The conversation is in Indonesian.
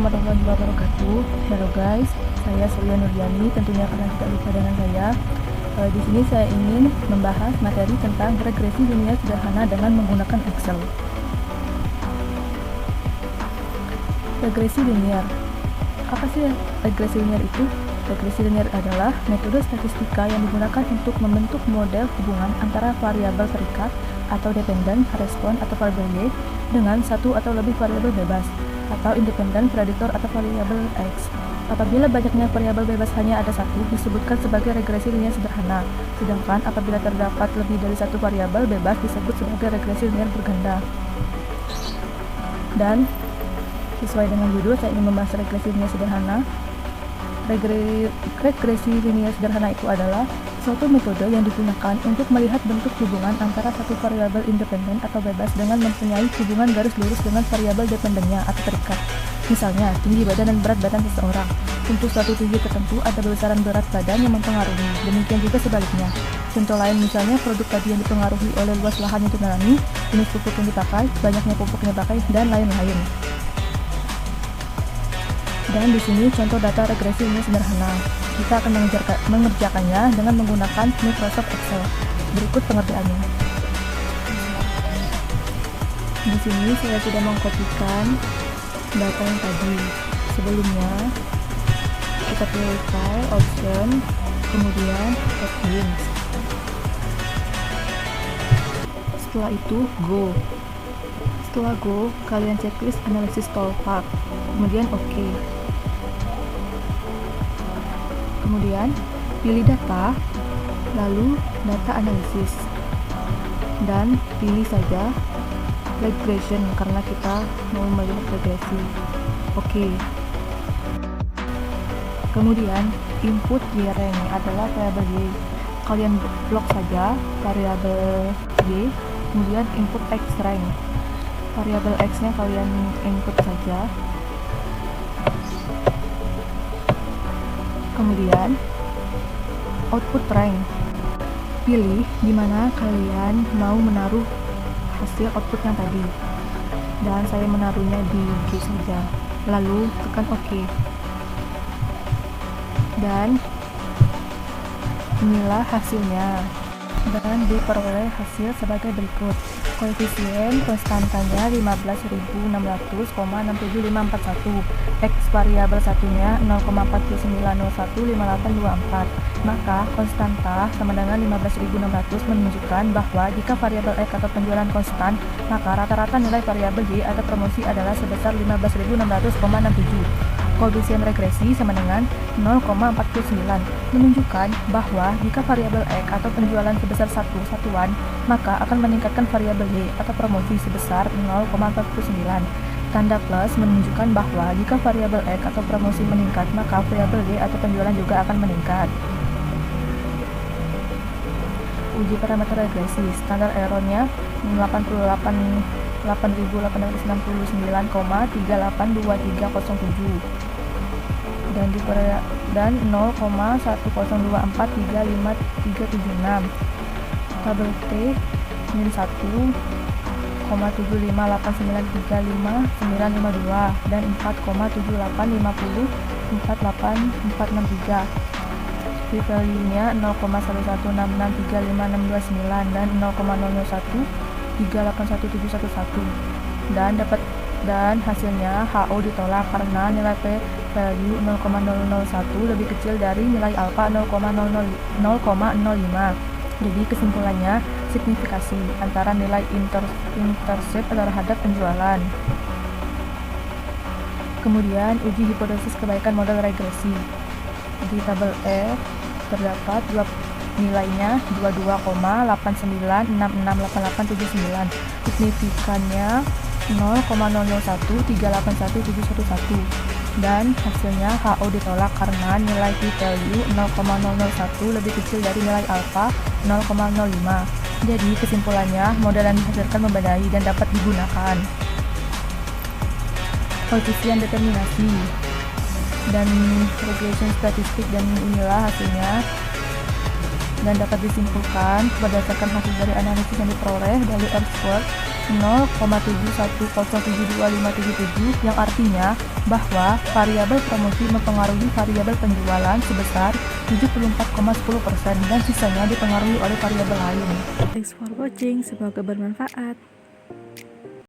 warahmatullahi wabarakatuh. Halo guys, saya Surya Nurjani. Tentunya kalian tidak lupa dengan saya. Di sini saya ingin membahas materi tentang regresi linear sederhana dengan menggunakan Excel. Regresi linear. Apa sih regresi linear itu? Regresi linear adalah metode statistika yang digunakan untuk membentuk model hubungan antara variabel terikat atau dependen, respon atau variabel Y dengan satu atau lebih variabel bebas atau independen prediktor atau variabel X. Apabila banyaknya variabel bebas hanya ada satu, disebutkan sebagai regresi linear sederhana. Sedangkan apabila terdapat lebih dari satu variabel bebas disebut sebagai regresi linear berganda. Dan sesuai dengan judul, saya ingin membahas regresi linear sederhana. Regresi linear sederhana itu adalah suatu metode yang digunakan untuk melihat bentuk hubungan antara satu variabel independen atau bebas dengan mempunyai hubungan garis lurus dengan variabel dependennya atau terikat. Misalnya, tinggi badan dan berat badan seseorang. Untuk suatu tinggi tertentu ada besaran berat badan yang mempengaruhi. Demikian juga sebaliknya. Contoh lain misalnya produk tadi yang dipengaruhi oleh luas lahan yang ditanami, jenis pupuk yang dipakai, banyaknya pupuk yang dipakai, dan lain-lain. Dan di sini contoh data regresi ini sederhana. Kita akan mengerjakannya dengan menggunakan Microsoft Excel. Berikut pengertiannya. Di sini saya sudah mengkopikan data yang tadi. Sebelumnya kita pilih File, Option, kemudian Add-ins. Setelah itu Go. Setelah Go, kalian checklist analisis toolpath, kemudian OK. Kemudian pilih data, lalu data analisis, dan pilih saja regression karena kita mau melihat regresi. Oke. Kemudian input Y-rank adalah variabel Y. Kalian blok saja variabel Y, kemudian input X-rank. Variabel X-nya kalian input saja. Kemudian output rank, pilih di mana kalian mau menaruh hasil output yang tadi, dan saya menaruhnya di G saja, lalu tekan OK, dan inilah hasilnya, dan diperoleh hasil sebagai berikut. Koefisien konstantanya 15.600,67541, X variabel satunya 0,49015824. Maka konstanta sama dengan 15.600 menunjukkan bahwa jika variabel X atau penjualan konstan, maka rata-rata nilai variabel Y atau promosi adalah sebesar 15.600,67. Koefisien regresi sama dengan 0,49 menunjukkan bahwa jika variabel X atau penjualan sebesar 1 satuan, maka akan meningkatkan variabel Y atau promosi sebesar 0,49. Tanda plus menunjukkan bahwa jika variabel X atau promosi meningkat, maka variabel Y atau penjualan juga akan meningkat. Uji parameter regresi, standar errornya 88.869,382307 dan 0,10243536. Tabel T min 1,7589359952 dan 4,7850486463. P-value-nya 0,116635629 dan 0,013817711 dan hasilnya HO ditolak karena nilai P-value 0,001 lebih kecil dari nilai alfa 0,05. Jadi kesimpulannya signifikasi antara nilai intercept terhadap penjualan. Kemudian uji hipotesis kebaikan model regresi. Di tabel F terdapat nilainya 22,89668879. Signifikannya 0,0013817111 dan hasilnya HO ditolak karena nilai P-value 0,001 lebih kecil dari nilai alfa 0,05. Jadi kesimpulannya model yang dihasilkan memadai dan dapat digunakan. Koefisien determinasi dan regression statistik, dan inilah hasilnya, dan dapat disimpulkan berdasarkan hasil dari analisis yang diperoleh dari R-squared 0,7107257, yang artinya bahwa variabel promosi mempengaruhi variabel penjualan sebesar 74,10% dan sisanya dipengaruhi oleh variabel lain. Thanks for watching, semoga bermanfaat.